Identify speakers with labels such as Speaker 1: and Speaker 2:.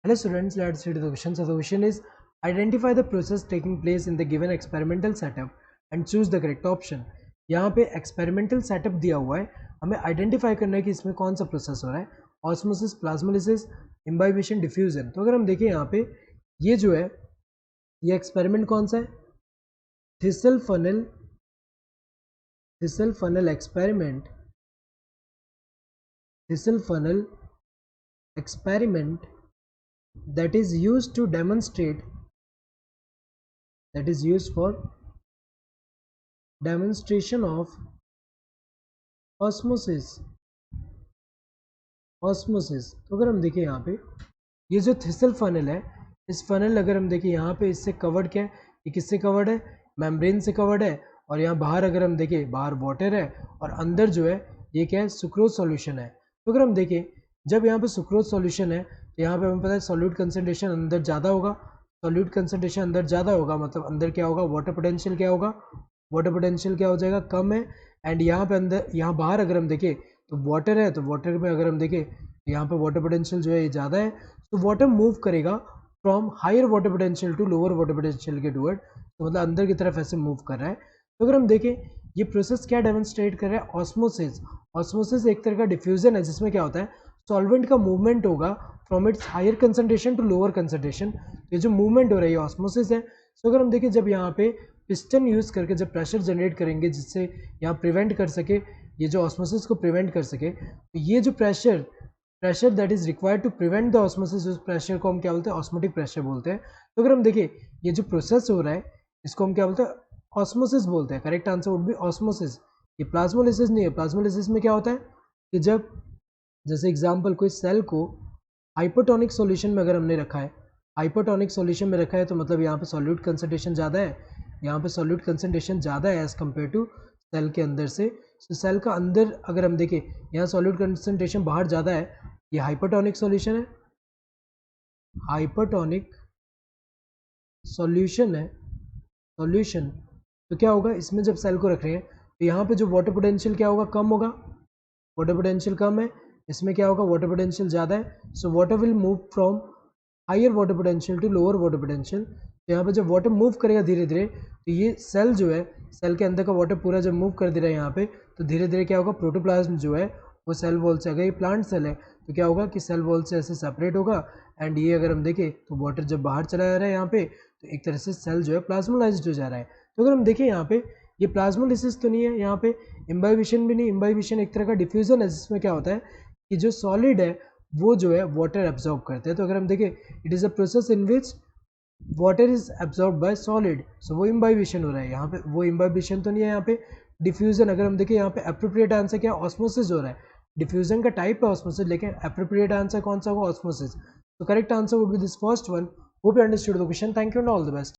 Speaker 1: Hello students, let's see the question. So the question is identify the process taking place in the given experimental setup and choose the correct option. यहाँ पे experimental setup दिया हुआ है, हमें identify करना है कि इसमें कौन सा प्रोसेस हो रहा है, ऑस्मोसिस, प्लाज्मोलिसिस, इम्बाइबेशन, डिफ्यूजन. तो अगर हम देखें यहाँ पे ये जो है ये एक्सपेरिमेंट कौन सा है, thistle funnel experiment, thistle funnel experiment that is used to demonstrate, that is used for demonstration of osmosis. तो अगर हम देखें यहाँ पे ये जो थिसल फनल है, इस फनल अगर हम देखें यहाँ पे इससे कवर्ड क्या है, ये किससे कवर्ड है, मेम्ब्रेन से कवर्ड है. और यहाँ बाहर अगर हम देखें बाहर वाटर है और अंदर जो है ये क्या है, सुक्रोज सॉल्यूशन है. तो अगर हम देखें जब यहाँ पे सुक्रोज सॉल्यूशन है तो यहाँ पे हमें पता है सॉल्यूट कंसनट्रेशन अंदर ज़्यादा होगा, सॉल्यूट कंसनट्रेशन अंदर ज़्यादा होगा मतलब अंदर क्या होगा, वाटर पोटेंशियल क्या होगा, वाटर पोटेंशियल क्या हो जाएगा, कम है. एंड यहाँ पे अंदर यहाँ बाहर अगर हम देखें तो वाटर है, तो वाटर में अगर हम देखें तो यहाँ पे वाटर पोटेंशियल जो है ये ज़्यादा है. तो वाटर मूव करेगा from higher water potential to lower water potential के टूवर्ड, तो मतलब अंदर की तरफ ऐसे मूव कर रहा है. तो अगर हम देखें ये प्रोसेस क्या डेमोन्स्ट्रेट कर रहा है, ऑस्मोसिस. ऑस्मोसिस एक तरह का डिफ्यूजन है जिसमें क्या होता है, सॉल्वेंट का मूवमेंट होगा from its higher concentration to lower concentration. ये जो मूवमेंट हो रही है ऑस्मोसिस है. तो अगर हम देखें जब यहाँ पे पिस्टन यूज़ करके जब प्रेशर जनरेट करेंगे जिससे यहाँ प्रिवेंट कर सके, ये जो ऑस्मोसिस को प्रिवेंट कर सके, तो ये जो pressure that is required to prevent the osmosis, उस प्रेशर को हम क्या बोलते हैं, ऑस्मोटिक प्रेशर बोलते हैं. तो अगर हम देखें ये जो प्रोसेस हो रहा है इसको हम क्या बोलते हैं, ऑस्मोसिस बोलते हैं. Correct answer would be osmosis. ये प्लाज्मोलिसिस नहीं है. प्लाज्मोलिसिस में क्या होता है कि जब जैसे एग्जांपल कोई सेल को हाइपोटोनिक सॉल्यूशन में अगर हमने रखा है, हाइपोटोनिक सॉल्यूशन में रखा है तो मतलब यहाँ पे सॉल्यूट कंसंट्रेशन ज़्यादा है, यहाँ पे सॉल्यूट कंसंट्रेशन ज़्यादा है एज़ कम्पेयर टू सेल के अंदर से. तो सेल का अंदर अगर हम देखें यहाँ सॉल्यूट कंसंट्रेशन बाहर ज़्यादा है, ये हाइपोटोनिक सॉल्यूशन है, हाइपोटोनिक सॉल्यूशन है, सॉल्यूशन. तो क्या होगा इसमें जब सेल को रख रहे हैं तो यहाँ पे जो वाटर पोटेंशियल क्या होगा, कम होगा, वाटर पोटेंशियल कम है. इसमें क्या होगा, वाटर पोटेंशियल ज़्यादा है. So water will move from higher water potential to lower water potential. तो यहाँ पे जब वाटर मूव करेगा धीरे धीरे तो ये सेल जो है, सेल के अंदर का वाटर पूरा जब मूव कर दे रहा है यहाँ पे, तो धीरे धीरे क्या होगा, प्रोटोप्लाज्म जो है वो सेल वॉल से, अगर ये प्लांट सेल है तो क्या होगा कि सेल वॉल से ऐसे सेपरेट होगा. एंड ये अगर हम देखें तो वाटर जब बाहर चला जा रहा है यहाँ पे तो एक तरह से सेल जो है प्लाज्मोलाइज्ड हो जा रहा है. तो अगर हम देखें यहाँ पे ये प्लाज्मोलिसिस तो नहीं है, यहाँ पे इम्बाइबिशन भी नहीं. इम्बाइबिशन एक तरह का डिफ्यूजन है जिसमें क्या होता है कि जो सॉलिड है वो जो है वाटर एब्जॉर्ब करते हैं. तो अगर हम देखें it is a process in which water is absorb by solid, so वो इम्बाइबिशन हो रहा है. यहाँ पे वो इम्बाइबिशन तो नहीं है, यहाँ पे डिफ्यूजन. अगर हम देखें यहाँ पे अप्रोप्रिएट आंसर क्या, ऑस्मोसिस हो रहा है. डिफ्यूजन का टाइप है ऑस्मोसिस, लेकिन अप्रोप्रिएट आंसर कौन सा होगा, ऑस्मोसिस. तो correct answer would be this first one. Hope you understood the question. Thank you and all the best.